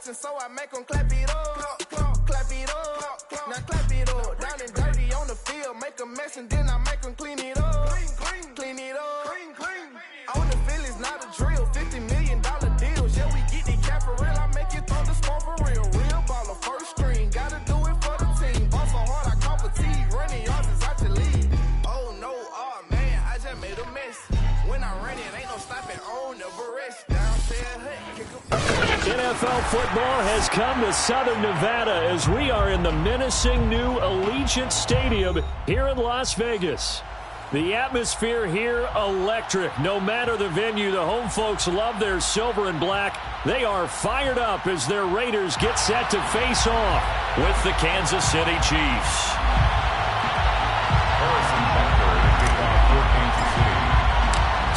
watching, so I make them clap it up. Clap it up. Now clap it up. Down and dirty on the field. Make a mess and then I make them clean it up. Clean it up. On the field is not a drill. $50 million deals. Yeah, we get the cap for real. I make it throw the smoke for real. Real baller, first screen. Gotta do it for the team. Ball so hard, I call fatigue. Running yards is out your league. Oh no, oh man, I just made a mess. When I run it, ain't no stopping on the rest. Downstairs, kick NFL football has come to Southern Nevada as we are in the menacing new Allegiant Stadium here in Las Vegas. The atmosphere here electric. No matter the venue, the home folks love their silver and black. They are fired up as their Raiders get set to face off with the Kansas City Chiefs.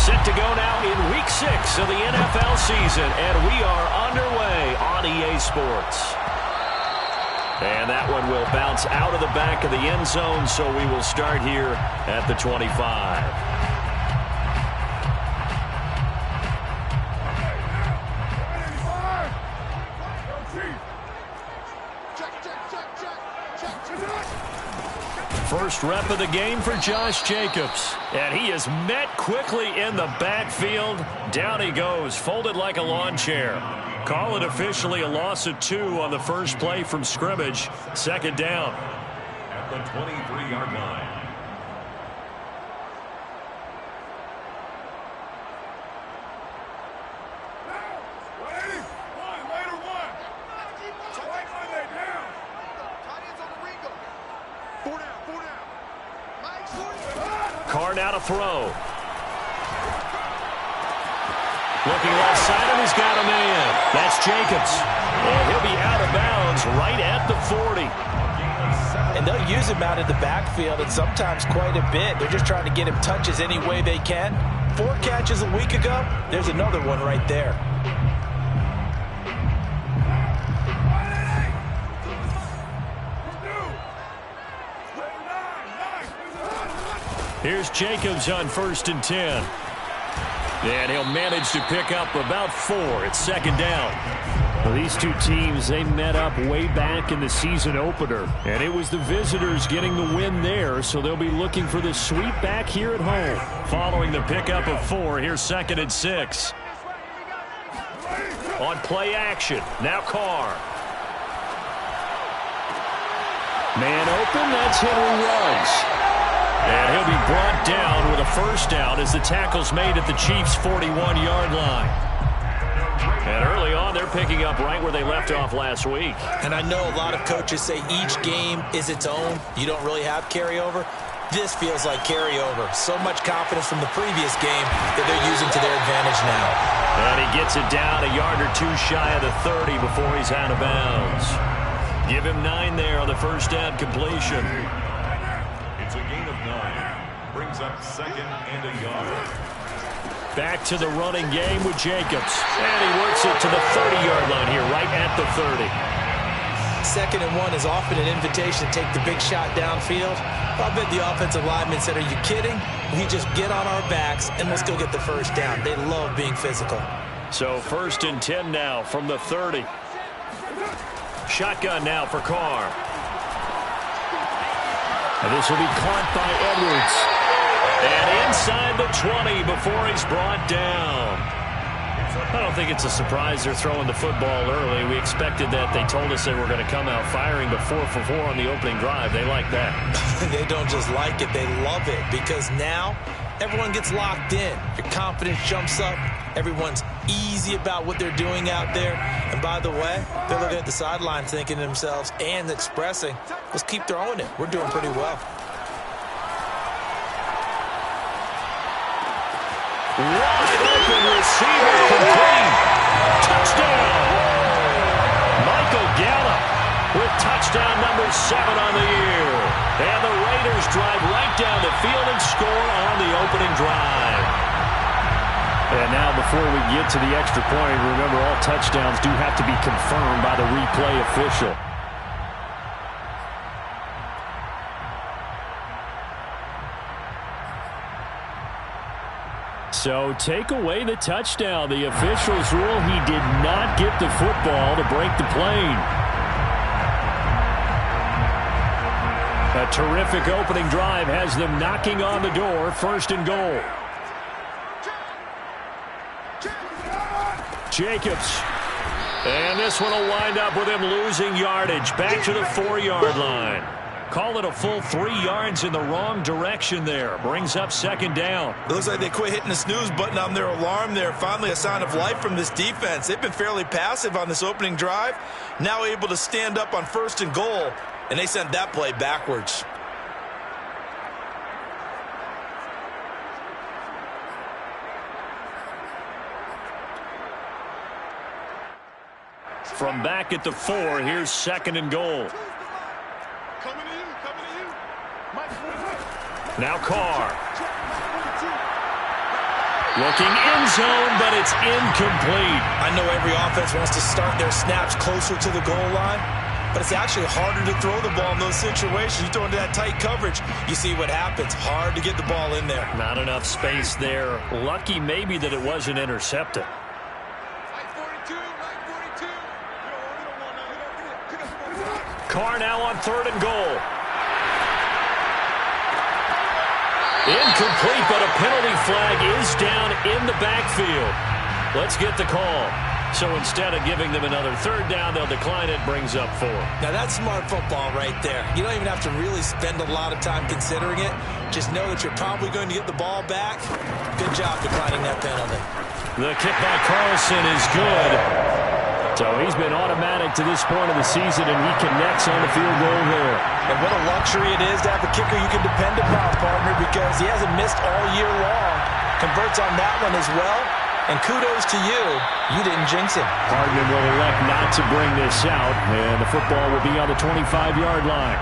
Set to go now in Week 6 of the NFL season, and we are underway on EA Sports. And that one will bounce out of the back of the end zone, so we will start here at the 25. First rep of the game for Josh Jacobs. And he is met quickly in the backfield. Down he goes, folded like a lawn chair. Call it officially a loss of 2 on the first play from scrimmage. Second down. At the 23-yard line. Carr now to throw. Looking left side, and he's got a man. That's Jacobs. And he'll be out of bounds right at the 40. And they'll use him out in the backfield, and sometimes quite a bit. They're just trying to get him touches any way they can. 4 catches a week ago. There's another one right there. Here's Jacobs on 1st and 10. And he'll manage to pick up about 4. It's second down. Well, these two teams, they met up way back in the season opener. And it was the visitors getting the win there, so they'll be looking for the sweep back here at home. Following the pickup of 4, here's 2nd and 6. On play action, now Carr. Man open, that's Henry Ruggs. And he'll be brought down with a first down as the tackle's made at the Chiefs' 41-yard line. And early on, they're picking up right where they left off last week. And I know a lot of coaches say each game is its own. You don't really have carryover. This feels like carryover. So much confidence from the previous game that they're using to their advantage now. And he gets it down a yard or 2 shy of the 30 before he's out of bounds. Give him 9 there on the first down completion. It's a gain of 9. Brings up 2nd and a yard. Back to the running game with Jacobs. And he works it to the 30-yard line here, right at the 30. 2nd and 1 is often an invitation to take the big shot downfield. I bet the offensive lineman said, are you kidding? We just get on our backs and let's go get the first down. They love being physical. So 1st and 10 now from the 30. Shotgun now for Carr. And this will be caught by Edwards. And inside the 20 before he's brought down. I don't think it's a surprise they're throwing the football early. We expected that. They told us they were going to come out firing, but 4 for 4 on the opening drive. They like that. They don't just like it, they love it, because now everyone gets locked in. Your confidence jumps up. Everyone's easy about what they're doing out there. And by the way, they're looking at the sideline thinking to themselves and expressing, let's keep throwing it. We're doing pretty well. Wide open receiver complete. Touchdown. Michael Gallup with touchdown number 7 on the year. And the Raiders drive right down the field and score on the opening drive. And now before we get to the extra point, remember all touchdowns do have to be confirmed by the replay official. So take away the touchdown. The officials rule he did not get the football to break the plane. A terrific opening drive has them knocking on the door. 1st and goal. Jacobs. And this one will wind up with him losing yardage. Back to the 4-yard line. Call it a full 3 yards in the wrong direction there. Brings up 2nd down. It looks like they quit hitting the snooze button on their alarm there. Finally a sign of life from this defense. They've been fairly passive on this opening drive. Now able to stand up on 1st and goal. And they sent that play backwards. From back at the 4, here's 2nd and goal. Now Carr. Looking end zone, but it's incomplete. I know every offense wants to start their snaps closer to the goal line, but it's actually harder to throw the ball in those situations. You throw into that tight coverage, you see what happens. Hard to get the ball in there. Not enough space there. Lucky maybe that it wasn't intercepted. Carr now on 3rd and goal. Incomplete, but a penalty flag is down in the backfield. Let's get the call. So instead of giving them another 3rd down, they'll decline it. Brings up 4. Now that's smart football right there. You don't even have to really spend a lot of time considering it. Just know that you're probably going to get the ball back. Good job declining that penalty. The kick by Carlson is good. So he's been automatic to this point of the season, and he connects on the field goal there. And what a luxury it is to have a kicker you can depend upon, partner, because he hasn't missed all year long. Converts on that one as well. And kudos to you. You didn't jinx him. Hardman will elect not to bring this out, and the football will be on the 25-yard line.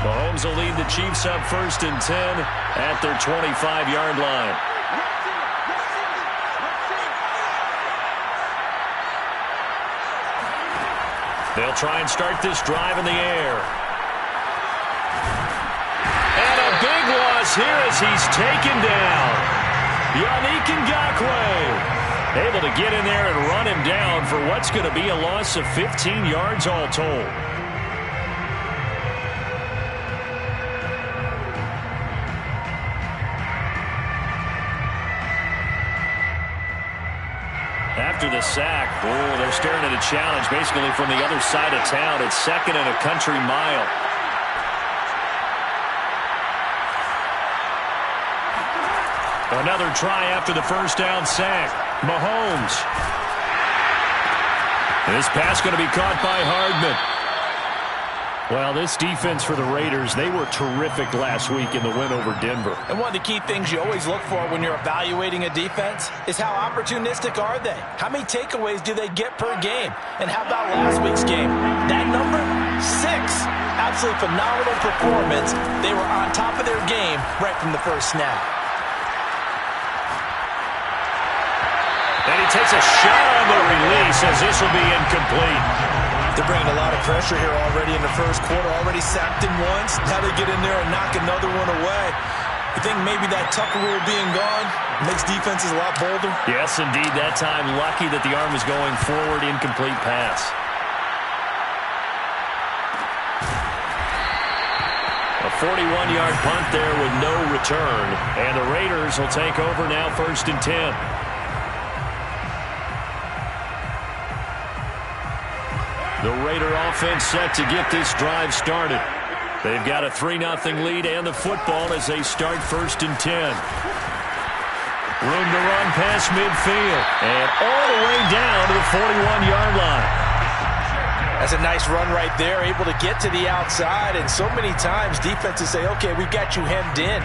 Mahomes will lead the Chiefs up 1st and 10 at their 25-yard line. They'll try and start this drive in the air. And a big loss here as he's taken down. Yannick Ngakoue able to get in there and run him down for what's going to be a loss of 15 yards all told. After the sack, they're staring at a challenge basically from the other side of town. It's 2nd and a country mile. Another try after the 1st down sack. Mahomes. This pass going to be caught by Hardman. Well, this defense for the Raiders, they were terrific last week in the win over Denver. And one of the key things you always look for when you're evaluating a defense is how opportunistic are they? How many takeaways do they get per game? And how about last week's game? That number? 6. Absolutely phenomenal performance. They were on top of their game right from the first snap. And he takes a shot on the release as this will be incomplete. They're bringing a lot of pressure here already in the first quarter. Already sacked him once. Now they get in there and knock another one away. You think maybe that Tucker rule being gone makes defenses a lot bolder? Yes, indeed. That time, lucky that the arm was going forward. Incomplete pass. A 41-yard punt there with no return. And the Raiders will take over now 1st and 10. The Raider offense set to get this drive started. They've got a 3-0 lead and the football as they start 1st and 10. Room to run past midfield. And all the way down to the 41-yard line. That's a nice run right there, able to get to the outside. And so many times defenses say, okay, we've got you hemmed in.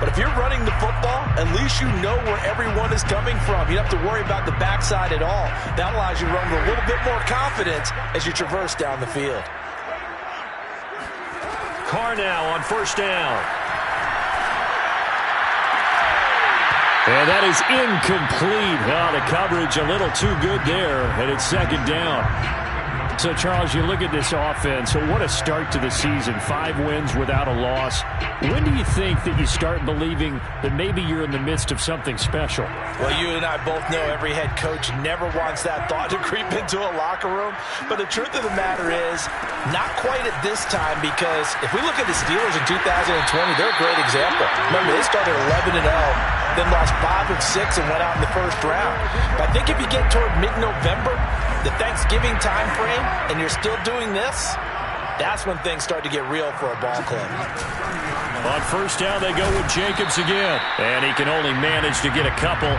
But if you're running the football, at least you know where everyone is coming from. You don't have to worry about the backside at all. That allows you to run with a little bit more confidence as you traverse down the field. Carr now on 1st down. And that is incomplete. Oh, the coverage a little too good there, and it's second down. So, Charles, you look at this offense, so what a start to the season. 5 wins without a loss. When do you think that you start believing that maybe you're in the midst of something special? Well, you and I both know every head coach never wants that thought to creep into a locker room. But the truth of the matter is, not quite at this time, because if we look at the Steelers in 2020, they're a great example. Remember, they started 11-0, then lost 5 of 6 and went out in the first round. But I think if you get toward mid-November, the Thanksgiving time frame, and you're still doing this, that's when things start to get real for a ball club. On first down, they go with Jacobs again. And he can only manage to get a couple.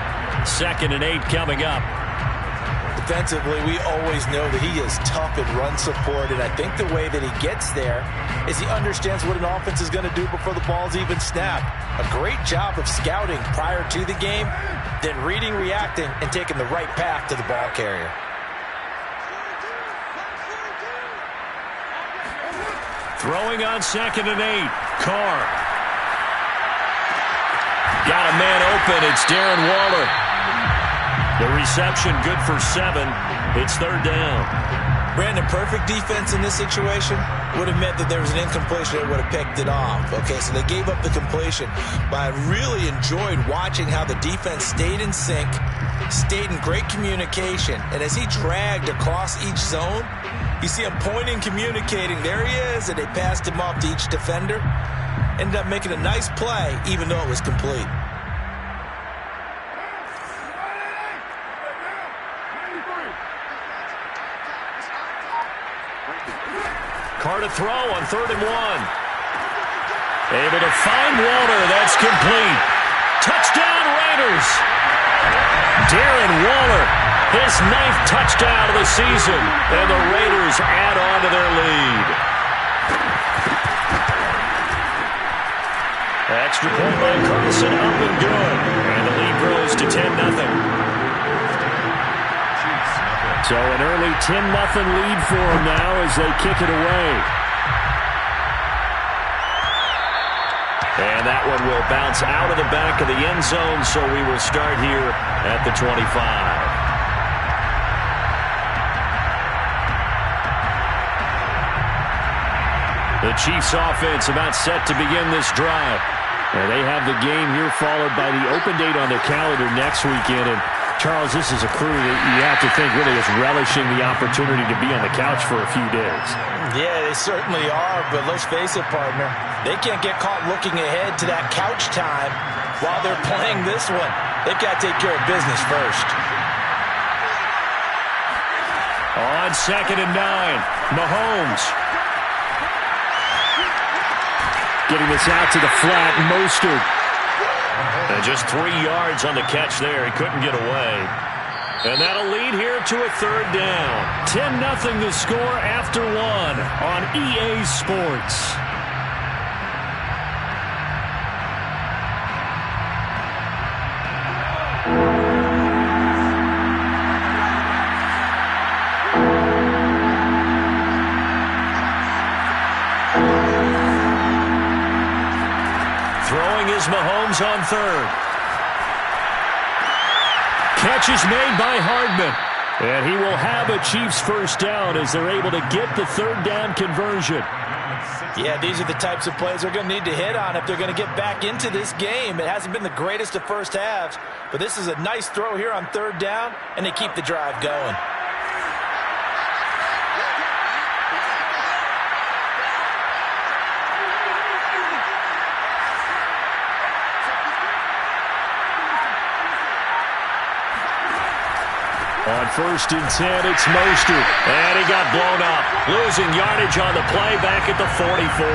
2nd and 8 coming up. Defensively, we always know that he is tough in run support, and I think the way that he gets there is he understands what an offense is going to do before the ball's even snapped. A great job of scouting prior to the game, then reading, reacting, and taking the right path to the ball carrier. Throwing on 2nd and 8. Carr. Got a man open. It's Darren Waller. The reception good for 7. It's 3rd down. Brandon, perfect defense in this situation would have meant that there was an incompletion that would have picked it off. Okay, so they gave up the completion. But I really enjoyed watching how the defense stayed in sync, stayed in great communication, and as he dragged across each zone, you see him pointing, communicating. There he is, and they passed him off to each defender. Ended up making a nice play, even though it was complete. Carr to throw on 3rd and 1. Able to find Waller. That's complete. Touchdown, Raiders. Darren Waller, his 9th touchdown of the season, and the Raiders add on to their lead. Extra point by Carlson, up and good. And the lead grows to 10-0. So an early 10-0 lead for them now as they kick it away. And that one will bounce out of the back of the end zone, so we will start here at the 25. The Chiefs offense about set to begin this drive. And they have the game here followed by the open date on their calendar next weekend. And Charles, this is a crew that you have to think really is relishing the opportunity to be on the couch for a few days. Yeah, they certainly are, but let's face it, partner. They can't get caught looking ahead to that couch time while they're playing this one. They've got to take care of business first. On 2nd and 9, Mahomes. Getting this out to the flat, Mostert. And just 3 yards on the catch there. He couldn't get away. And that'll lead here to a 3rd down. 10-0 the score after 1 on EA Sports. Throwing is Mahomes on 3rd. Catch is made by Hardman. And he will have a Chiefs first down as they're able to get the 3rd down conversion. Yeah, these are the types of plays they're going to need to hit on if they're going to get back into this game. It hasn't been the greatest of first halves, but this is a nice throw here on 3rd down, and they keep the drive going. On 1st and 10, it's Mostert. And he got blown up. Losing yardage on the play back at the 44.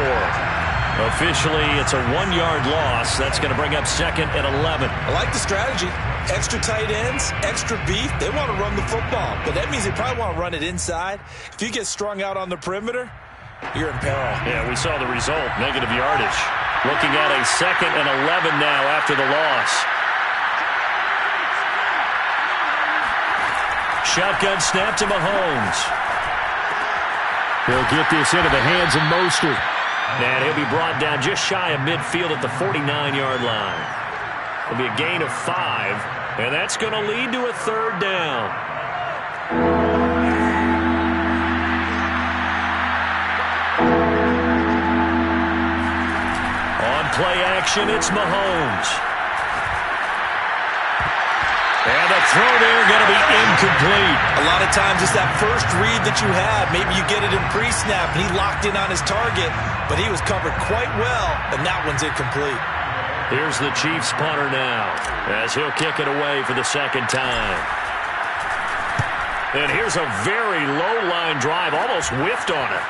Officially, it's a 1-yard loss. That's going to bring up 2nd and 11. I like the strategy. Extra tight ends, extra beef. They want to run the football, but that means they probably want to run it inside. If you get strung out on the perimeter, you're in peril. Yeah, we saw the result. Negative yardage. Looking at a 2nd and 11 now after the loss. Shotgun snap to Mahomes. He'll get this into the hands of Mostert. And he'll be brought down just shy of midfield at the 49-yard line. It'll be a gain of 5, and that's going to lead to a third down. On play action, it's Mahomes. And the throw there going to be incomplete. A lot of times it's that first read that you have. Maybe you get it in pre-snap, and he locked in on his target, but he was covered quite well, and that one's incomplete. Here's the Chiefs punter now, as he'll kick it away for the second time. And here's a very low-line drive, almost whiffed on it.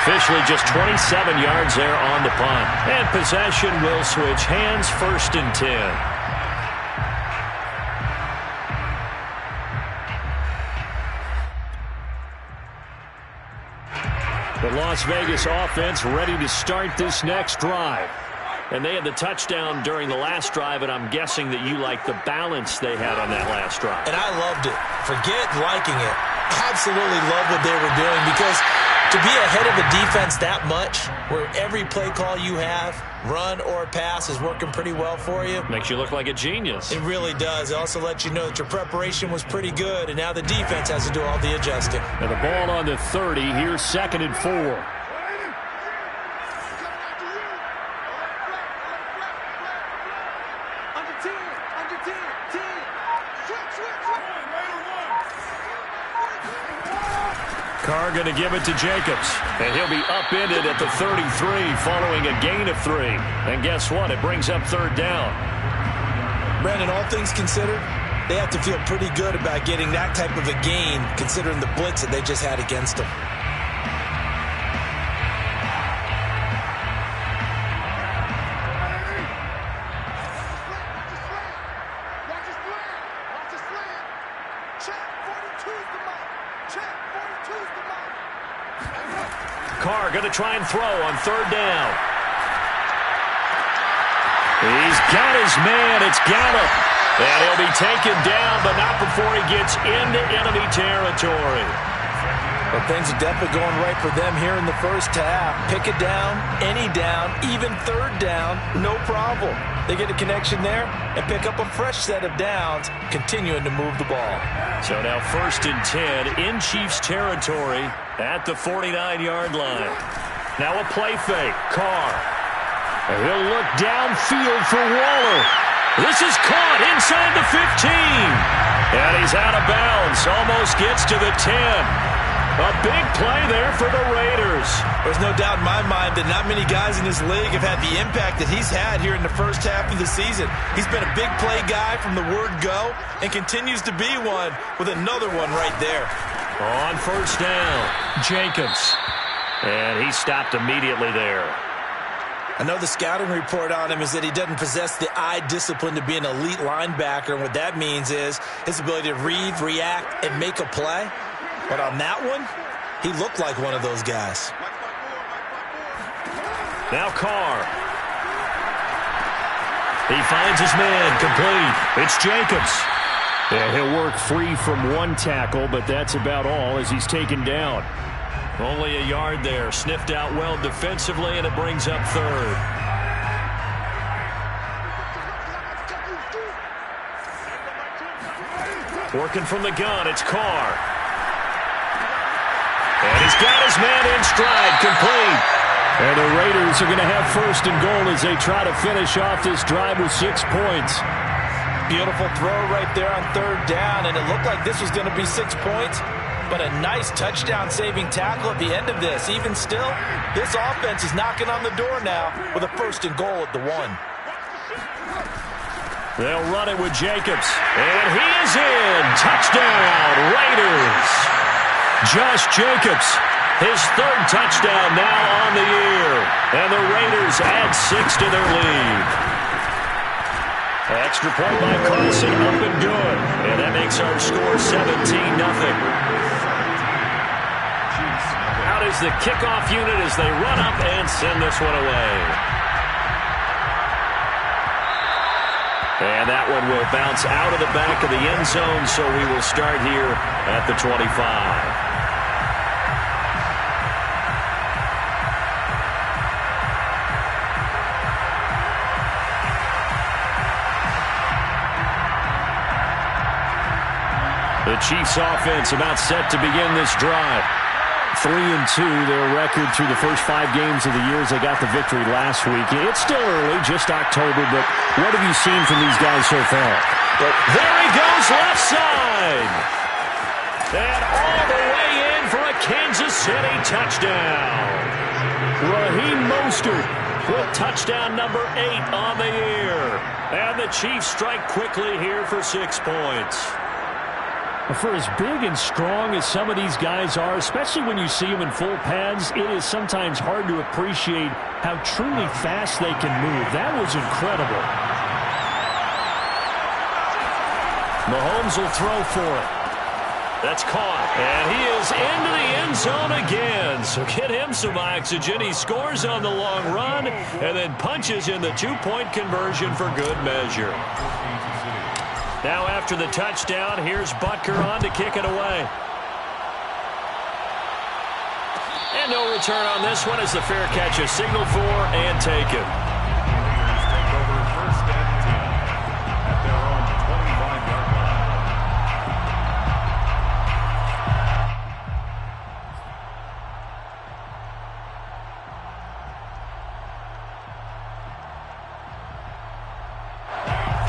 Officially just 27 yards there on the punt. And possession will switch hands, 1st and 10. The Las Vegas offense ready to start this next drive. And they had the touchdown during the last drive, and I'm guessing that you like the balance they had on that last drive. And I loved it. Forget liking it. Absolutely love what they were doing, because to be ahead of a defense that much, where every play call you have, run or pass, is working pretty well for you. Makes you look like a genius. It really does. It also lets you know that your preparation was pretty good, and now the defense has to do all the adjusting. And the ball on the 30, here's 2nd and 4. Carr going to give it to Jacobs, and he'll be upended at the 33 following a gain of 3. And guess what? It brings up 3rd down. Brandon, all things considered, they have to feel pretty good about getting that type of a gain, considering the blitz that they just had against them. Carr going to try and throw on 3rd down. He's got his man. It's Gallup. And he'll be taken down, but not before he gets into enemy territory. Well, things are definitely going right for them here in the first half. Pick it down, any down, even 3rd down, no problem. They get a connection there and pick up a fresh set of downs, continuing to move the ball. So now 1st and 10 in Chiefs territory at the 49-yard line. Now a play fake. Carr. And he'll look downfield for Waller. This is caught inside the 15. And he's out of bounds. Almost gets to the 10. A big play there for the Raiders. There's no doubt in my mind that not many guys in this league have had the impact that he's had here in the first half of the season. He's been a big play guy from the word go and continues to be one with another one right there. On 1st down, Jacobs. And he stopped immediately there. I know the scouting report on him is that he doesn't possess the eye discipline to be an elite linebacker, and what that means is his ability to read, react, and make a play. But on that one, he looked like one of those guys. Now Carr. He finds his man, complete. It's Jacobs. Yeah, he'll work free from one tackle, but that's about all as he's taken down. Only a yard there. Sniffed out well defensively, and it brings up 3rd. Working from the gun, it's Carr. And he's got his man in stride, complete. And the Raiders are going to have 1st and goal as they try to finish off this drive with 6 points. Beautiful throw right there on 3rd down, and it looked like this was going to be 6 points, but a nice touchdown-saving tackle at the end of this. Even still, this offense is knocking on the door now with a 1st and goal at the 1. They'll run it with Jacobs, and he is in. Touchdown, Raiders. Josh Jacobs, his 3rd touchdown now on the year, and the Raiders add 6 to their lead. Extra point by Carlson, up and good. And that makes our score 17-0. Out is the kickoff unit as they run up and send this one away. And that one will bounce out of the back of the end zone, so we will start here at the 25. Chiefs offense about set to begin this drive. 3-2, their record through the first 5 games of the year as they got the victory last week. It's still early, just October, but what have you seen from these guys so far? But there he goes, left side. And all the way in for a Kansas City touchdown. Raheem Mostert with touchdown number 8 on the year. And the Chiefs strike quickly here for 6 points. For as big and strong as some of these guys are, especially when you see them in full pads, it is sometimes hard to appreciate how truly fast they can move. That was incredible. Mahomes will throw for it. That's caught, and he is into the end zone again. So get him some oxygen. He scores on the long run and then punches in the 2-point conversion for good measure. Now after the touchdown, here's Butker on to kick it away. And no return on this one as the fair catch is signaled for and taken. Take over first and 10 at their own 25-yard line.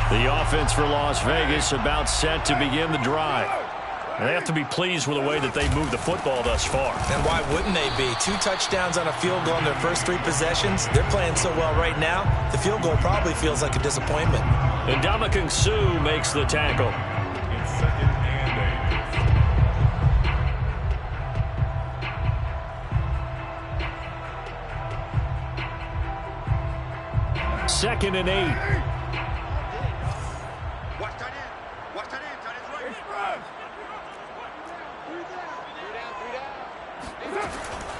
The offense for Las Vegas about set to begin the drive. And they have to be pleased with the way that they moved the football thus far. And why wouldn't they be? 2 touchdowns on a field goal in their first 3 possessions. They're playing so well right now, the field goal probably feels like a disappointment. And Ndamukong Suh makes the tackle. It's 2nd and 8. 2nd and 8.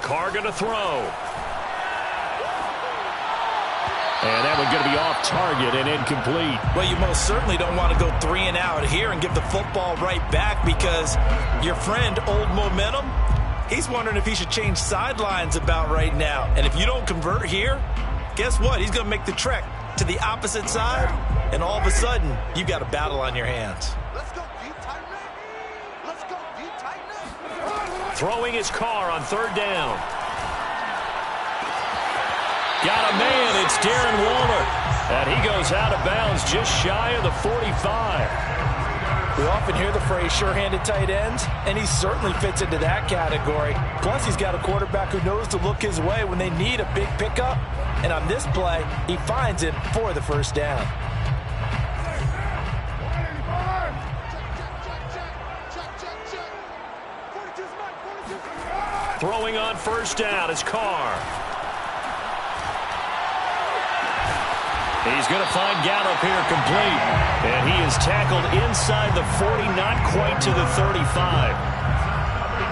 Carr going to throw. And that one going to be off target and incomplete. Well, you most certainly don't want to go 3 and out here and give the football right back because your friend, Old Momentum, he's wondering if he should change sidelines about right now. And if you don't convert here, guess what? He's going to make the trek to the opposite side, and all of a sudden, you've got a battle on your hands. Let's go deep tight now. Let's go deep tight now. Throwing his Carr on 3rd down. Got a man, it's Darren Waller. And he goes out of bounds just shy of the 45. We often hear the phrase sure-handed tight ends, and he certainly fits into that category. Plus, he's got a quarterback who knows to look his way when they need a big pickup. And on this play, he finds it for the 1st down. Throwing on 1st down is Carr. He's going to find Gallup here complete. And he is tackled inside the 40, not quite to the 35.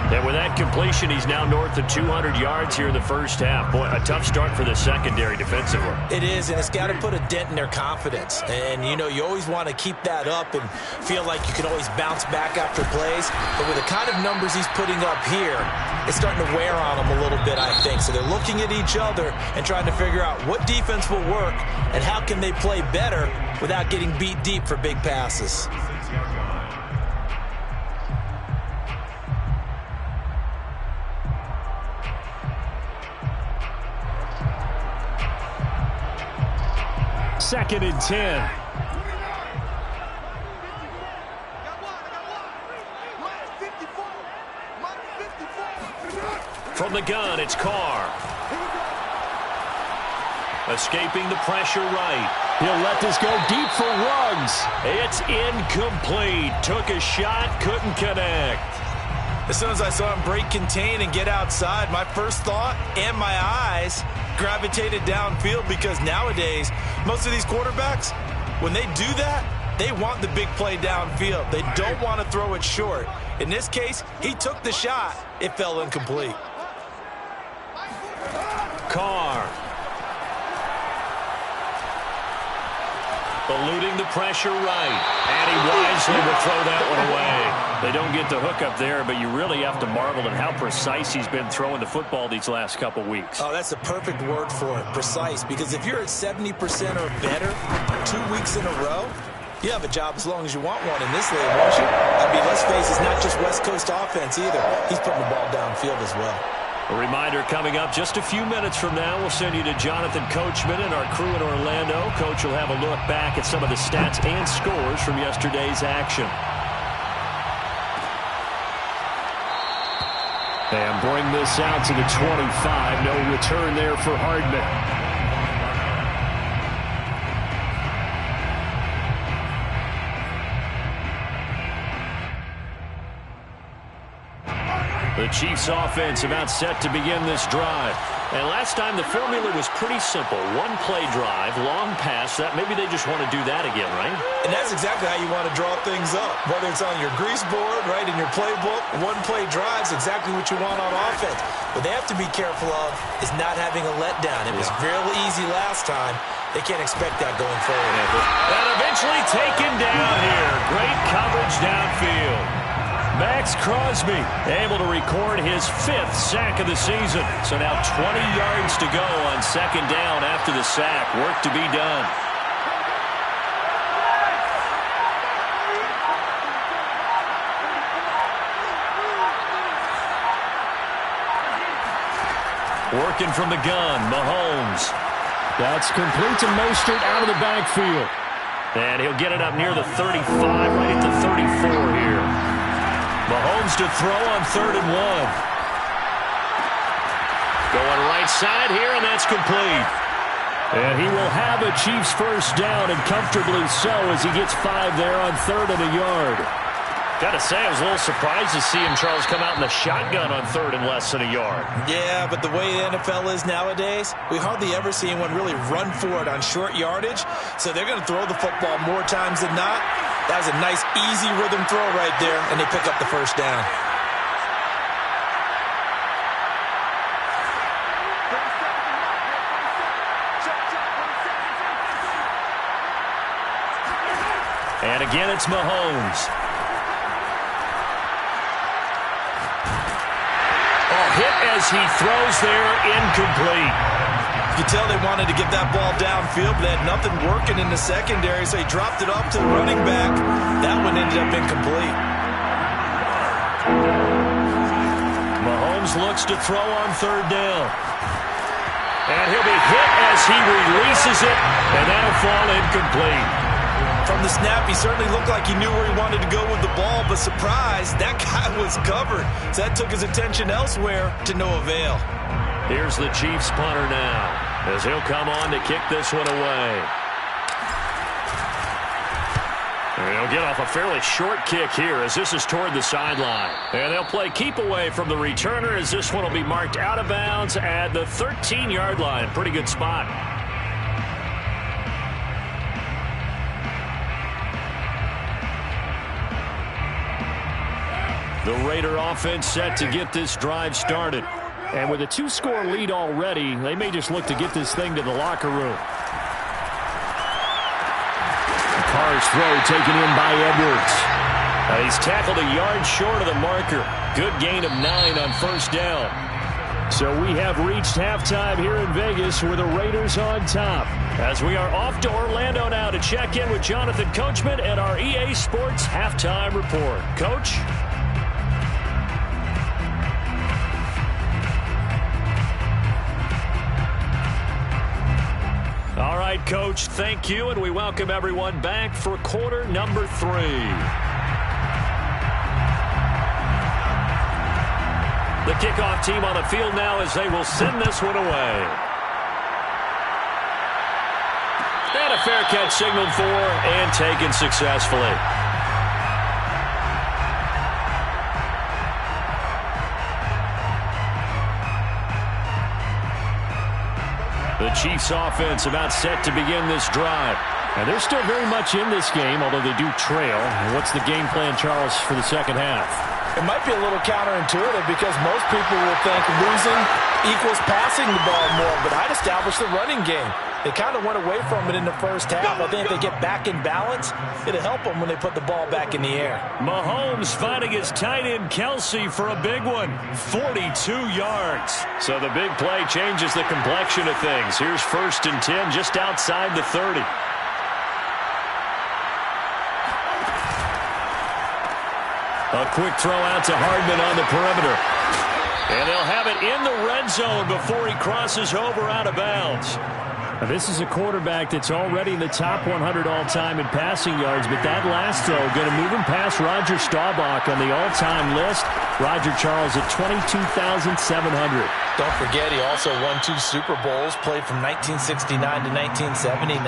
And with that completion, he's now north of 200 yards here in the first half. Boy, a tough start for the secondary defensively. It is, and it's got to put a dent in their confidence. And, you know, you always want to keep that up and feel like you can always bounce back after plays. But with the kind of numbers he's putting up here, it's starting to wear on them a little bit, I think. So they're looking at each other and trying to figure out what defense will work and how can they play better without getting beat deep for big passes. Second and 10. From the gun, it's Carr. Escaping the pressure right. He'll let this go deep for Ruggs. It's incomplete. Took a shot, couldn't connect. As soon as I saw him break contain and get outside, my first thought and my eyes gravitated downfield because nowadays, most of these quarterbacks, when they do that, they want the big play downfield. They don't want to throw it short. In this case, he took the shot. It fell incomplete. Carr. Eluding the pressure right. And he wisely will throw that one away. They don't get the hook up there, but you really have to marvel at how precise he's been throwing the football these last couple weeks. Oh, that's the perfect word for it, precise. Because if you're at 70% or better 2 weeks in a row, You have a job as long as you want one in this league, won't you? I mean, let's face it, it's not just West Coast offense either. He's putting the ball downfield as well. A reminder coming up just a few minutes from now. We'll send you to Jonathan Coachman and our crew in Orlando. Coach will have a look back at some of the stats and scores from yesterday's action. And bring this out to the 25. No return there for Hardman. The Chiefs offense about set to begin this drive. And last time the formula was pretty simple. One play drive, long pass. That maybe they just want to do that again, right? And that's exactly how you want to draw things up. Whether it's on your grease board, right, in your playbook, one play drive is exactly what you want on offense. What they have to be careful of is not having a letdown. It was real easy last time. They can't expect that going forward. And eventually taken down here. Great coverage downfield. Max Crosby able to record his 5th sack of the season. So now 20 yards to go on second down after the sack. Work to be done. Working from the gun, Mahomes. That's complete to Mostert out of the backfield. And he'll get it up near the 35, right at the 34 here. Mahomes to throw on 3rd and 1. Going right side here, and that's complete. And he will have a Chiefs first down, and comfortably so as he gets 5 there on 3rd and a yard. Got to say, I was a little surprised to see him, Charles, come out in the shotgun on 3rd and less than a yard. Yeah, but the way the NFL is nowadays, we hardly ever see anyone really run for it on short yardage. So they're going to throw the football more times than not. That was a nice, easy rhythm throw right there, and they pick up the first down. And again, it's Mahomes. Hit as he throws there, incomplete. You can tell they wanted to get that ball downfield, but they had nothing working in the secondary, so he dropped it off to the running back. That one ended up incomplete. Mahomes looks to throw on 3rd down. And he'll be hit as he releases it, and that'll fall incomplete. From the snap, he certainly looked like he knew where he wanted to go with the ball, but surprise, that guy was covered. So that took his attention elsewhere to no avail. Here's the Chiefs punter now, as he'll come on to kick this one away. And he'll get off a fairly short kick here as this is toward the sideline. And they'll play keep away from the returner as this one will be marked out of bounds at the 13-yard line. Pretty good spot. The Raider offense set to get this drive started. And with a 2-score lead already, they may just look to get this thing to the locker room. Carr's throw taken in by Edwards. He's tackled a yard short of the marker. Good gain of 9 on first down. So we have reached halftime here in Vegas with the Raiders on top. As we are off to Orlando now to check in with Jonathan Coachman and our EA Sports halftime report. Coach? All right, Coach, thank you, and we welcome everyone back for quarter number 3. The kickoff team on the field now as they will send this one away. And a fair catch signaled for and taken successfully. The Chiefs offense about set to begin this drive. And they're still very much in this game, although they do trail. What's the game plan, Charles, for the second half? It might be a little counterintuitive because most people will think losing equals passing the ball more, but I'd establish the running game. They kind of went away from it in the first half. I think if they get back in balance, it'll help them when they put the ball back in the air. Mahomes finding his tight end Kelsey for a big one, 42 yards. So the big play changes the complexion of things. Here's 1st and 10 just outside the 30. A quick throw out to Hardman on the perimeter. And they'll have it in the red zone before he crosses over out of bounds. Now, this is a quarterback that's already in the top 100 all-time in passing yards, but that last throw going to move him past Roger Staubach on the all-time list. Roger Charles at 22,700. Don't forget, he also won 2 Super Bowls, played from 1969 to 1979.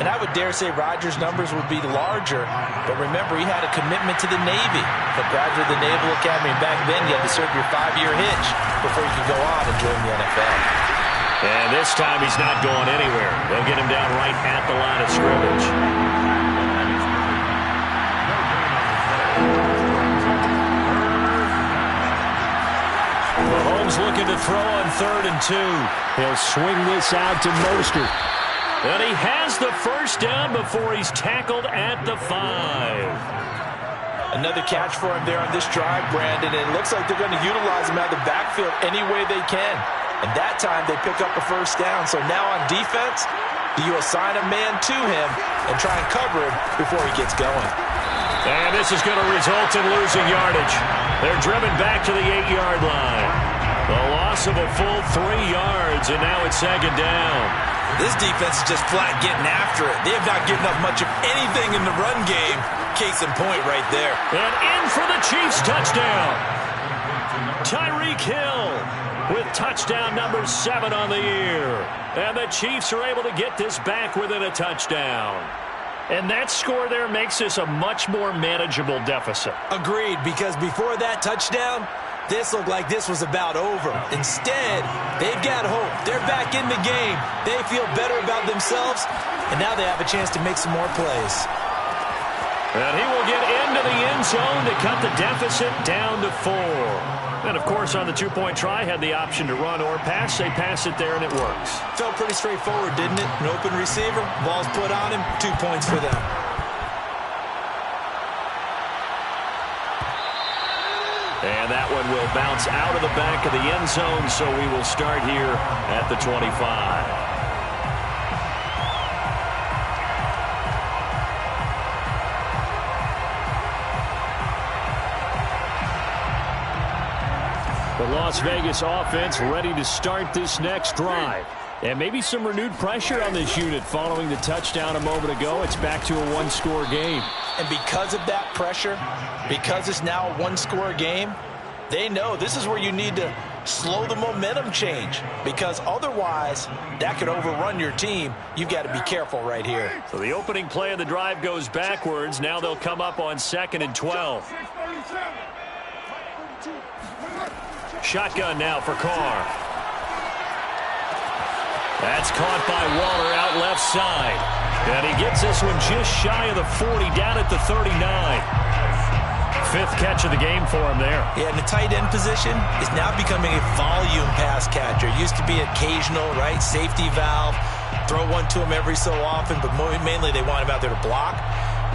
And I would dare say Roger's numbers would be larger, but remember, he had a commitment to the Navy. But graduated the Naval Academy, and back then you had to serve your 5-year hitch before you could go on and join the NFL. And this time he's not going anywhere. They'll get him down right at the line of scrimmage. Mahomes looking to throw on 3rd and 2. He'll swing this out to Mostert. And he has the first down before he's tackled at the 5. Another catch for him there on this drive, Brandon. And it looks like they're going to utilize him out of the backfield any way they can. And that time they pick up a first down. So now on defense, do you assign a man to him and try and cover him before he gets going? And this is going to result in losing yardage. They're driven back to the 8-yard line. The loss of a full 3 yards, and now it's 2nd down. This defense is just flat getting after it. They have not given up much of anything in the run game. Case in point right there. And in for the Chiefs touchdown. Tyreek Hill with touchdown number 7 on the year. And the Chiefs are able to get this back within a touchdown. And that score there makes this a much more manageable deficit. Agreed, because before that touchdown, this looked like this was about over. Instead, they've got hope. They're back in the game. They feel better about themselves, and now they have a chance to make some more plays. And he will get into the end zone to cut the deficit down to 4. And, of course, on the 2-point try, had the option to run or pass. They pass it there, and it works. Felt pretty straightforward, didn't it? An open receiver, ball's put on him, 2 points for them. And that one will bounce out of the back of the end zone, so we will start here at the 25. The Las Vegas offense ready to start this next drive. And maybe some renewed pressure on this unit following the touchdown a moment ago. It's back to a 1-score game. And because of that pressure, because it's now a 1-score game, they know this is where you need to slow the momentum change, because otherwise that could overrun your team. You've got to be careful right here. So the opening play of the drive goes backwards. Now they'll come up on 2nd and 12. Shotgun now for Carr. That's caught by Waller out left side. And he gets this one just shy of the 40, down at the 39. 5th catch of the game for him there. Yeah, and the tight end position is now becoming a volume pass catcher. It used to be occasional, right? Safety valve. Throw one to him every so often, but mainly they want him out there to block.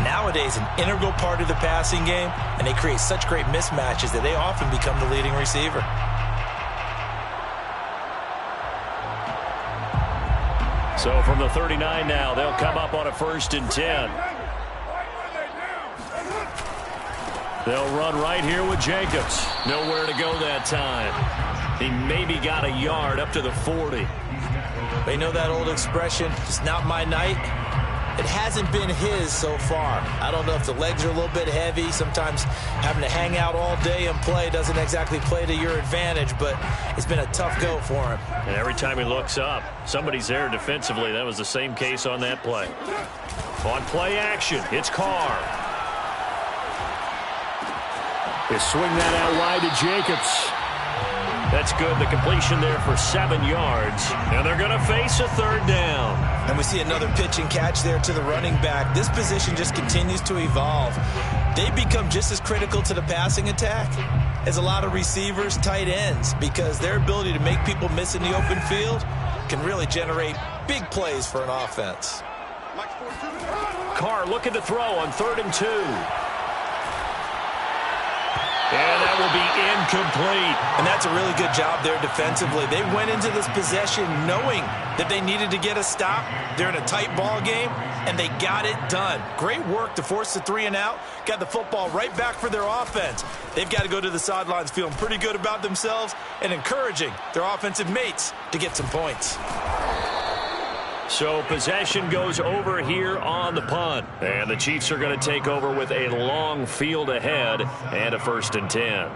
Nowadays, an integral part of the passing game, and they create such great mismatches that they often become the leading receiver. So from the 39 now, they'll come up on a 1st and 10. They'll run right here with Jacobs. Nowhere to go that time. He maybe got a yard up to the 40. They know that old expression, it's not my night. It hasn't been his so far. I don't know if the legs are a little bit heavy. Sometimes having to hang out all day and play doesn't exactly play to your advantage, but it's been a tough go for him. And every time he looks up, somebody's there defensively. That was the same case on that play. On play action, it's Carr. They swing that out wide to Jacobs. That's good. The completion there for 7 yards. And they're going to face a 3rd down. And we see another pitch and catch there to the running back. This position just continues to evolve. They become just as critical to the passing attack as a lot of receivers, tight ends, because their ability to make people miss in the open field can really generate big plays for an offense. Carr looking to throw on 3rd and 2. And that will be incomplete. And that's a really good job there defensively. They went into this possession knowing that they needed to get a stop. They're in a tight ball game, and they got it done. Great work to force the 3 and out. Got the football right back for their offense. They've got to go to the sidelines feeling pretty good about themselves and encouraging their offensive mates to get some points. So possession goes over here on the punt. And the Chiefs are going to take over with a long field ahead and a 1st and 10.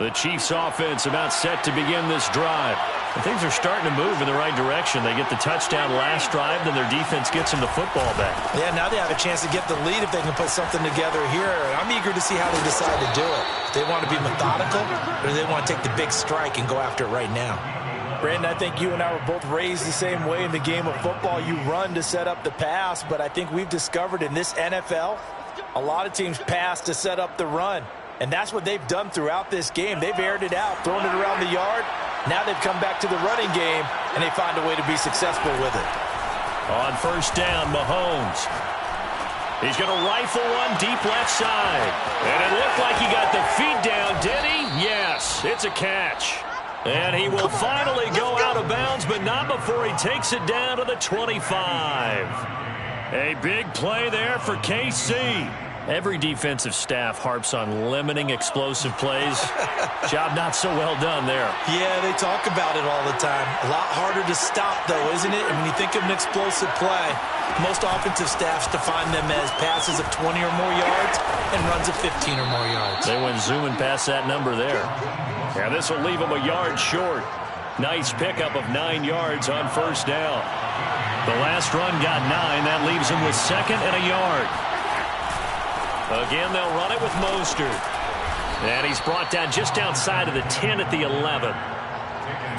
The Chiefs offense about set to begin this drive. And things are starting to move in the right direction. They get the touchdown last drive, then their defense gets them the football back. Yeah, now they have a chance to get the lead if they can put something together here. And I'm eager to see how they decide to do it. Do they want to be methodical, or do they want to take the big strike and go after it right now? Brandon, I think you and I were both raised the same way in the game of football. You run to set up the pass, but I think we've discovered in this NFL, a lot of teams pass to set up the run. And that's what they've done throughout this game. They've aired it out, thrown it around the yard. Now they've come back to the running game, and they find a way to be successful with it. On 1st down, Mahomes. He's going to rifle one deep left side. And it looked like he got the feet down, did he? Yes, it's a catch. And he will finally go out of bounds, but not before he takes it down to the 25. A big play there for KC. Every defensive staff harps on limiting explosive plays. Job not so well done there. Yeah, they talk about it all the time. A lot harder to stop, though, isn't it? And when you think of an explosive play, most offensive staffs define them as passes of 20 or more yards and runs of 15 or more yards. They went zooming past that number there. Yeah, this will leave them a yard short. Nice pickup of 9 yards on 1st down. The last run got 9. That leaves them with 2nd and a yard. Again, they'll run it with Mostert. And he's brought down just outside of the 10 at the 11.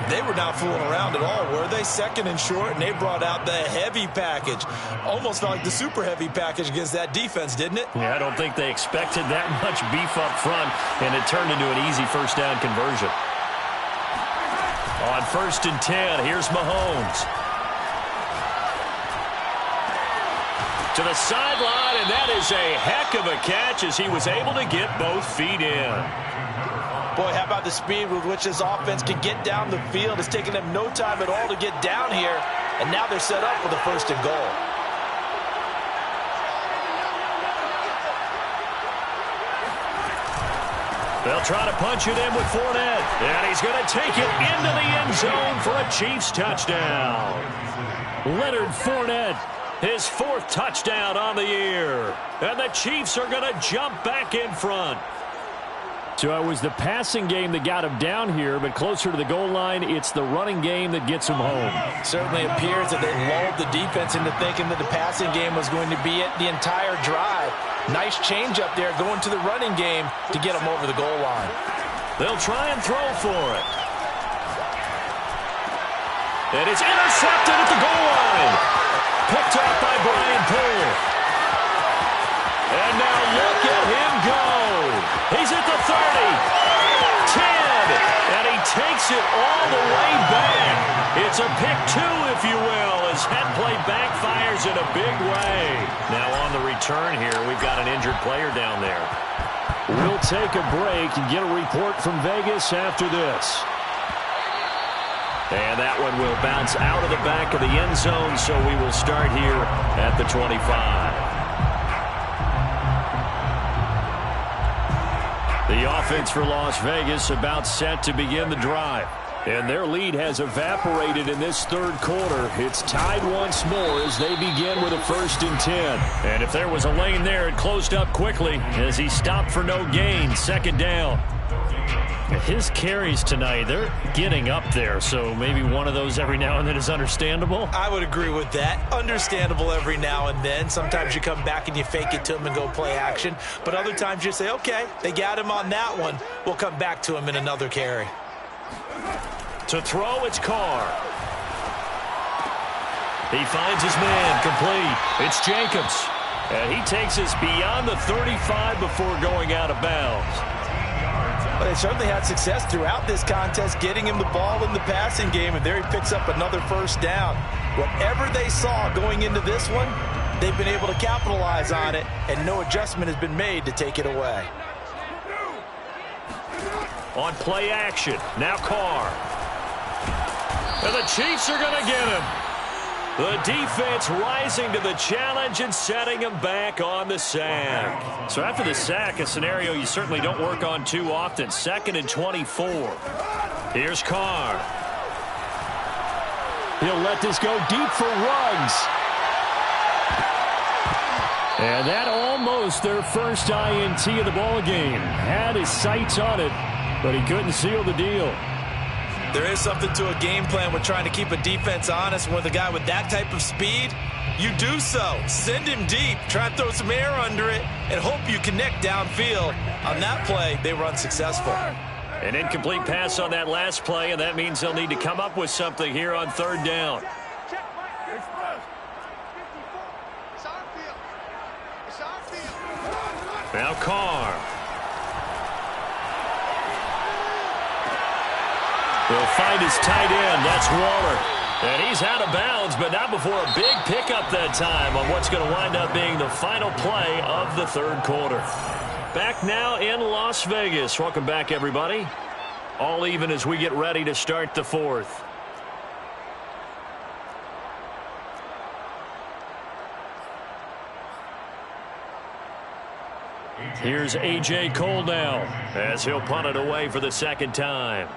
They were not fooling around at all, were they? 2nd and short, and they brought out the heavy package. Almost felt like the super heavy package against that defense, didn't it? Yeah, I don't think they expected that much beef up front, and it turned into an easy 1st down conversion. On 1st and 10, here's Mahomes. To the sideline, and that is a heck of a catch as he was able to get both feet in. Boy, how about the speed with which this offense can get down the field? It's taken them no time at all to get down here, and now they're set up for the 1st and goal. They'll try to punch it in with Fournette, and he's going to take it into the end zone for a Chiefs touchdown. Leonard Fournette. His 4th touchdown on the year. And the Chiefs are going to jump back in front. So it was the passing game that got him down here, but closer to the goal line, it's the running game that gets him home. Certainly appears that they lulled the defense into thinking that the passing game was going to be it the entire drive. Nice change up there going to the running game to get them over the goal line. They'll try and throw for it. And it's intercepted at the goal line. Picked up by Brian Poole. And now look at him go. He's at the 30, 10, and he takes it all the way back. It's a pick 2, if you will, as that play backfires in a big way. Now on the return here, we've got an injured player down there. We'll take a break and get a report from Vegas after this. And that one will bounce out of the back of the end zone, so we will start here at the 25. The offense for Las Vegas about set to begin the drive. And their lead has evaporated in this 3rd quarter. It's tied once more as they begin with a 1st and 10. And if there was a lane there, it closed up quickly as he stopped for no gain. 2nd down. His carries tonight, they're getting up there, so maybe one of those every now and then is understandable. I would agree with that. Understandable every now and then. Sometimes you come back and you fake it to him and go play action. But other times you say, okay, they got him on that one. We'll come back to him in another carry. To throw, it's Carr. He finds his man, complete. It's Jacobs. And he takes us beyond the 35 before going out of bounds. Well, they certainly had success throughout this contest, getting him the ball in the passing game, and there he picks up another 1st down. Whatever they saw going into this one, they've been able to capitalize on it, and no adjustment has been made to take it away. on play action. Now Carr. And the Chiefs are going to get him. The defense rising to the challenge and setting him back on the sack. So after the sack, a scenario you certainly don't work on too often. 2nd and 24. Here's Carr. He'll let this go deep for Ruggs. And that almost their first INT of the ball game. Had his sights on it, but he couldn't seal the deal. There is something to a game plan with trying to keep a defense honest. With a guy with that type of speed, you do so. Send him deep. Try and throw some air under it and hope you connect downfield. On that play, they were unsuccessful. An incomplete pass on that last play, and that means they'll need to come up with something here on 3rd down. Now Carr. He'll find his tight end. That's Waller. And he's out of bounds, but not before a big pickup that time on what's going to wind up being the final play of the 3rd quarter. Back now in Las Vegas. Welcome back, everybody. All even as we get ready to start the 4th. Here's A.J. Cole now as he'll punt it away for the 2nd time.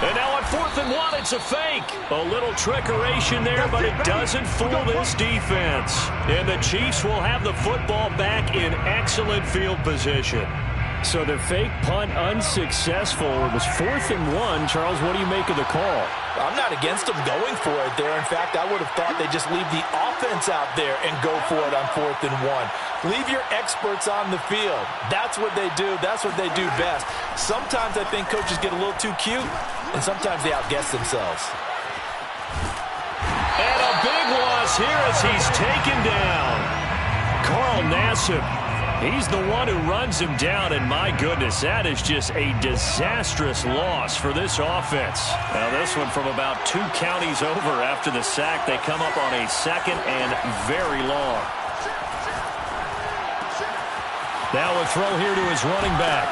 And now on 4th and 1, it's a fake. A little trickeration there, but it doesn't fool this defense. And the Chiefs will have the football back in excellent field position. So the fake punt unsuccessful. It was 4th and 1. Charles, what do you make of the call? I'm not against them going for it there. In fact, I would have thought they'd just leave the offense out there and go for it on 4th and 1. Leave your experts on the field. That's what they do. That's what they do best. Sometimes I think coaches get a little too cute, and sometimes they outguess themselves. And a big loss here as he's taken down. Carl Nassib. He's the one who runs him down, and my goodness, that is just a disastrous loss for this offense. Now this one from about 2 counties over after the sack. They come up on a 2nd and very long. Now a throw here to his running back.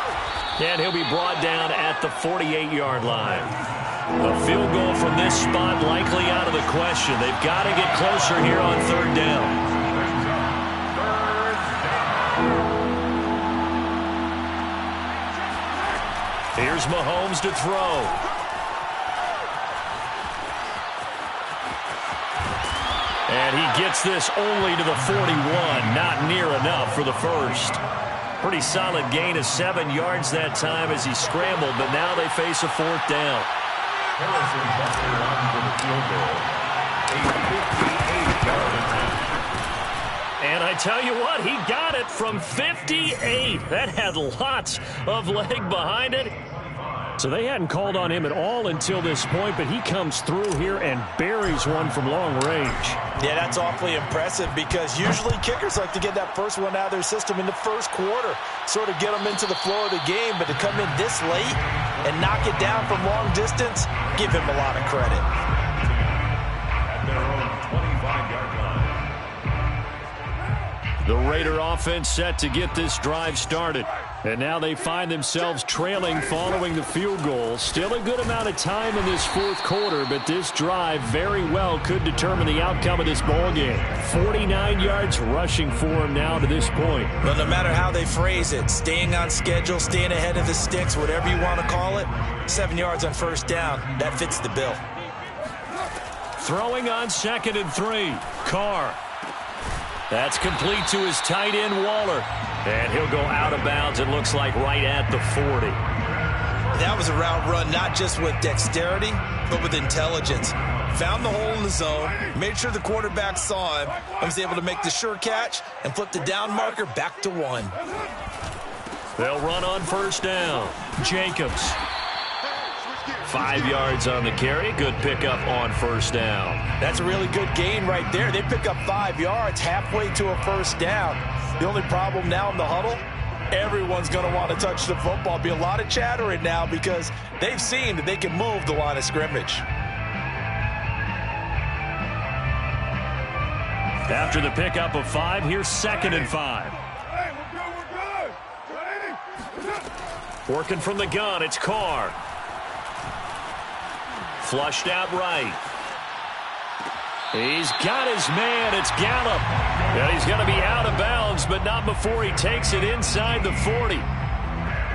And he'll be brought down at the 48-yard line. A field goal from this spot likely out of the question. They've got to get closer here on 3rd down. Here's Mahomes to throw. And he gets this only to the 41. Not near enough for the first. Pretty solid gain of 7 yards that time as he scrambled, but now they face a 4th down. Harrison Butler on for the field goal. A 58-yard attempt. And I tell you what, he got it from 58. That had lots of leg behind it. So they hadn't called on him at all until this point, but he comes through here and buries one from long range. Yeah, that's awfully impressive because usually kickers like to get that first one out of their system in the 1st quarter, sort of get them into the flow of the game, but to come in this late and knock it down from long distance, give him a lot of credit. At their own 25-yard line. The Raider offense set to get this drive started. And now they find themselves trailing following the field goal. Still a good amount of time in this 4th quarter, but this drive very well could determine the outcome of this ball game. 49 yards rushing for him now to this point. But no matter how they phrase it, staying on schedule, staying ahead of the sticks, whatever you want to call it, 7 yards on 1st down, that fits the bill. Throwing on 2nd and 3. Carr. That's complete to his tight end, Waller. And he'll go out of bounds, it looks like, right at the 40. That was a route run, not just with dexterity, but with intelligence. Found the hole in the zone, made sure the quarterback saw him, and was able to make the sure catch and flip the down marker back to 1. They'll run on 1st down. Jacobs. 5 yards on the carry. Good pickup on 1st down. That's a really good gain right there. They pick up 5 yards halfway to a 1st down. The only problem now in the huddle, everyone's going to want to touch the football. Be a lot of chattering now because they've seen that they can move the line of scrimmage. After the pickup of 5, here's 2nd and 5. Working from the gun, it's Carr. Flushed out right. He's got his man. It's Gallup. And he's going to be out of bounds, but not before he takes it inside the 40.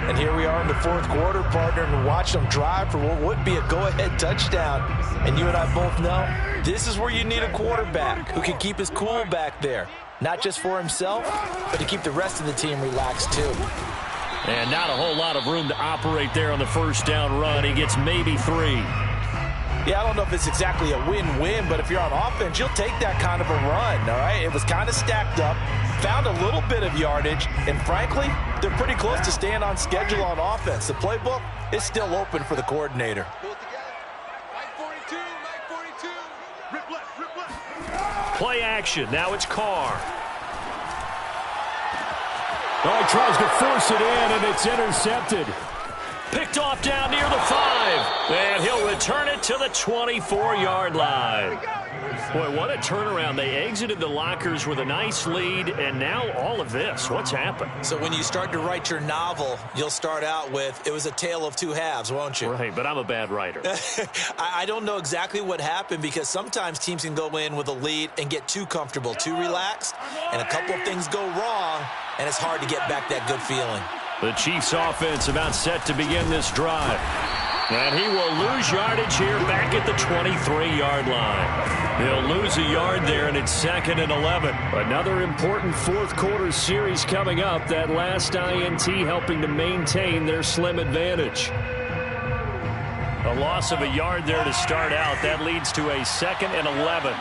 And here we are in the 4th quarter, partner, and watch them drive for what would be a go-ahead touchdown. And you and I both know this is where you need a quarterback who can keep his cool back there. Not just for himself, but to keep the rest of the team relaxed too. And not a whole lot of room to operate there on the first down run. He gets maybe 3. Yeah, I don't know if it's exactly a win-win, but if you're on offense, you'll take that kind of a run, all right? It was kind of stacked up, found a little bit of yardage, and frankly, they're pretty close to staying on schedule on offense. The playbook is still open for the coordinator. Play action. Now it's Carr. Oh, he tries to force it in, and it's intercepted. Picked off down near the 5. And he'll return it to the 24-yard line. Boy, what a turnaround. They exited the lockers with a nice lead, and now all of this. What's happened? So when you start to write your novel, you'll start out with, it was a tale of 2 halves, won't you? Right, but I'm a bad writer. I don't know exactly what happened because sometimes teams can go in with a lead and get too comfortable, too relaxed, and a couple of things go wrong, and it's hard to get back that good feeling. The Chiefs offense about set to begin this drive. And he will lose yardage here back at the 23-yard line. He'll lose a yard there, and it's 2nd and 11. Another important 4th quarter series coming up. That last INT helping to maintain their slim advantage. A loss of a yard there to start out. That leads to a 2nd and 11.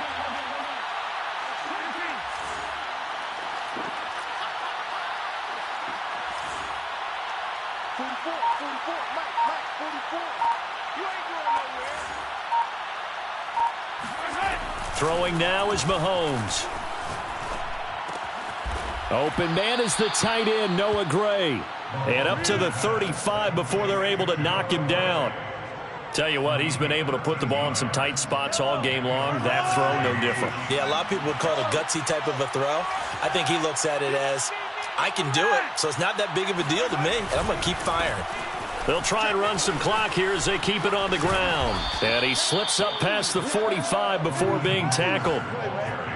Throwing now is Mahomes. Open man is the tight end, Noah Gray. And up to the 35 before they're able to knock him down. Tell you what, he's been able to put the ball in some tight spots all game long. That throw, no different. Yeah, a lot of people would call it a gutsy type of a throw. I think he looks at it as, I can do it, so it's not that big of a deal to me, and I'm going to keep firing. They'll try and run some clock here as they keep it on the ground. And he slips up past the 45 before being tackled.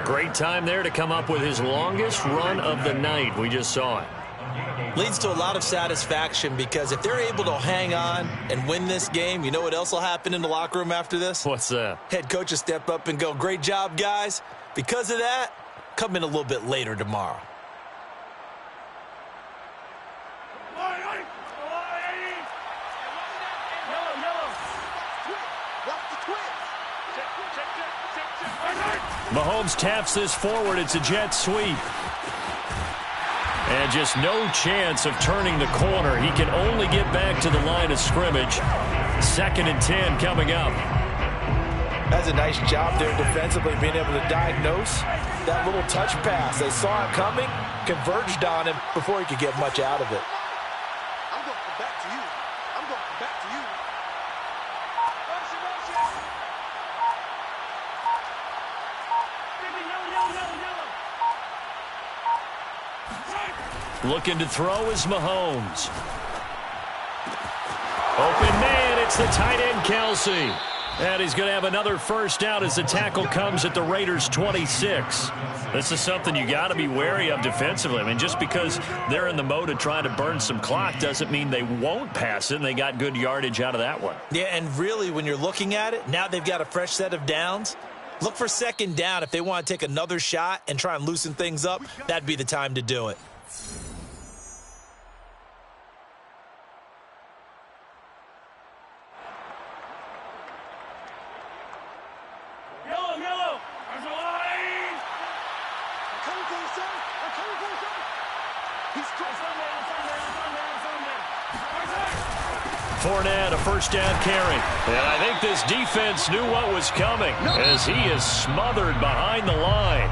Great time there to come up with his longest run of the night. We just saw it. Leads to a lot of satisfaction because if they're able to hang on and win this game, you know what else will happen in the locker room after this? What's that? Head coach will step up and go, great job, guys. Because of that, come in a little bit later tomorrow. Mahomes taps this forward. It's a jet sweep. And just no chance of turning the corner. He can only get back to the line of scrimmage. 2nd and 10 coming up. That's a nice job there defensively, being able to diagnose that little touch pass. They saw it coming, converged on him before he could get much out of it. I'm going back to you. I'm going back to you. Looking to throw is Mahomes. Open man, it's the tight end, Kelsey. And he's going to have another first down as the tackle comes at the Raiders' 26. This is something you got to be wary of defensively. I mean, just because they're in the mode of trying to burn some clock doesn't mean they won't pass it, and they got good yardage out of that one. Yeah, and really, when you're looking at it, now they've got a fresh set of downs. Look for 2nd down. If they want to take another shot and try and loosen things up, that'd be the time to do it. Fournette, a first down carry. And I think this defense knew what was coming as he is smothered behind the line.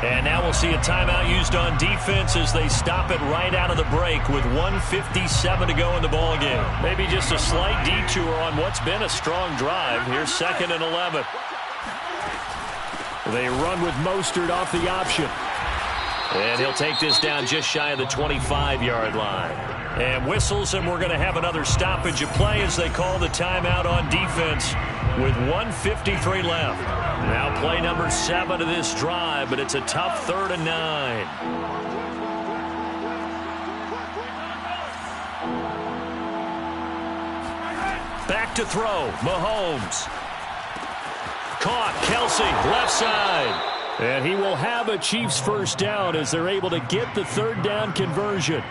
And now we'll see a timeout used on defense as they stop it right out of the break with 1:57 to go in the ballgame. Maybe just a slight detour on what's been a strong drive. Here's 2nd and 11. They run with Mostert off the option. And he'll take this down just shy of the 25-yard line. And whistles, and we're going to have another stoppage of play as they call the timeout on defense with 1:53 left. Now play number 7 of this drive, but it's a tough 3rd and 9. Back to throw, Mahomes. Caught, Kelsey, left side. And he will have a Chiefs first down as they're able to get the 3rd down conversion.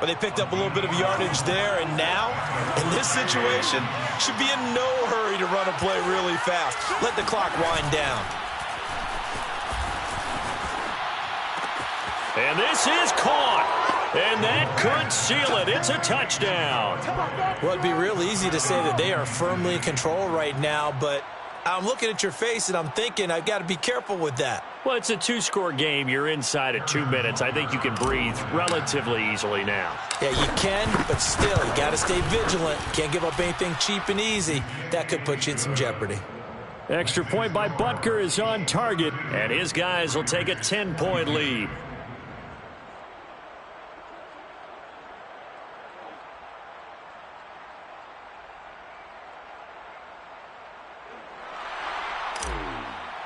But they picked up a little bit of yardage there, and now, in this situation, should be in no hurry to run a play really fast. Let the clock wind down. And this is caught. And that could seal it. It's a touchdown. Well, it'd be real easy to say that they are firmly in control right now, but I'm looking at your face and I'm thinking I've got to be careful with that. Well, it's a 2-score game. You're inside of 2 minutes. I think you can breathe relatively easily now. Yeah, you can, but still, you got to stay vigilant. Can't give up anything cheap and easy. That could put you in some jeopardy. Extra point by Butker is on target, and his guys will take a 10-point lead.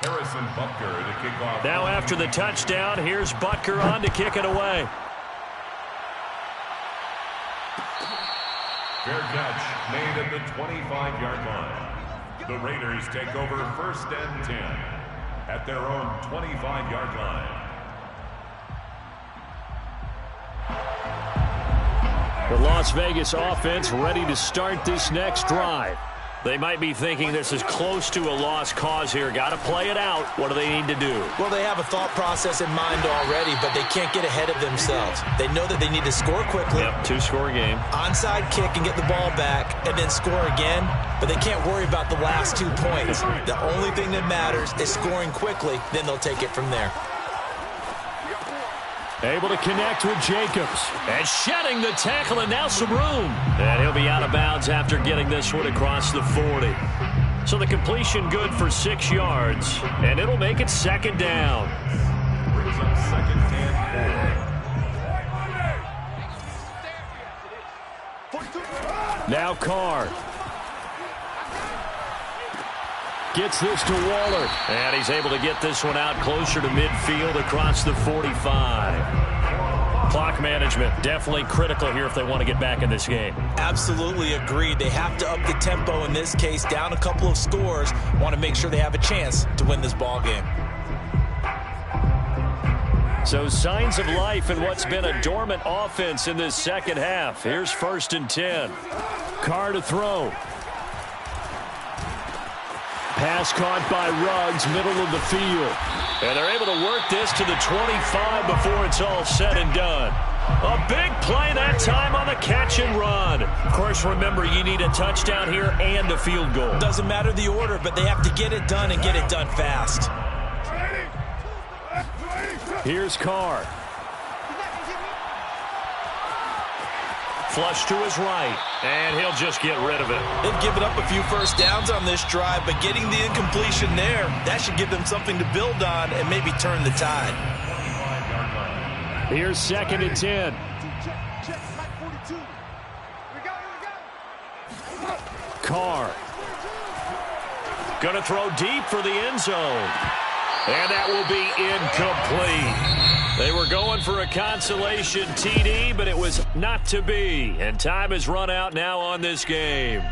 Harrison Butker to kick off. Now after the touchdown, here's Butker on to kick it away. Fair catch made at the 25-yard line. The Raiders take over 1st and 10 at their own 25-yard line. The Las Vegas offense ready to start this next drive. They might be thinking this is close to a lost cause here. Got to play it out. What do they need to do? Well, they have a thought process in mind already, but they can't get ahead of themselves. They know that they need to score quickly. Yep, 2-score game. Onside kick and get the ball back and then score again, but they can't worry about the last 2 points. The only thing that matters is scoring quickly, then they'll take it from there. Able to connect with Jacobs. And shedding the tackle, and now some room. And he'll be out of bounds after getting this one across the 40. So the completion good for 6 yards, and it'll make it 2nd down. Brings up 2nd and 4. Now Carr. Gets this to Waller. And he's able to get this one out closer to midfield across the 45. Clock management definitely critical here if they want to get back in this game. Absolutely agreed. They have to up the tempo in this case, down a couple of scores. Want to make sure they have a chance to win this ball game. So signs of life in what's been a dormant offense in this second half. Here's 1st and 10. Carr to throw. Pass caught by Ruggs, middle of the field. And they're able to work this to the 25 before it's all said and done. A big play that time on the catch and run. Of course, remember, you need a touchdown here and a field goal. Doesn't matter the order, but they have to get it done and get it done fast. Here's Carr. Flush to his right, and he'll just get rid of it. They've given up a few first downs on this drive, but getting the incompletion there, that should give them something to build on and maybe turn the tide. Here's 2nd and 10. Carr. Gonna throw deep for the end zone. And that will be incomplete. They were going for a consolation TD, but it was not to be. And time has run out now on this game.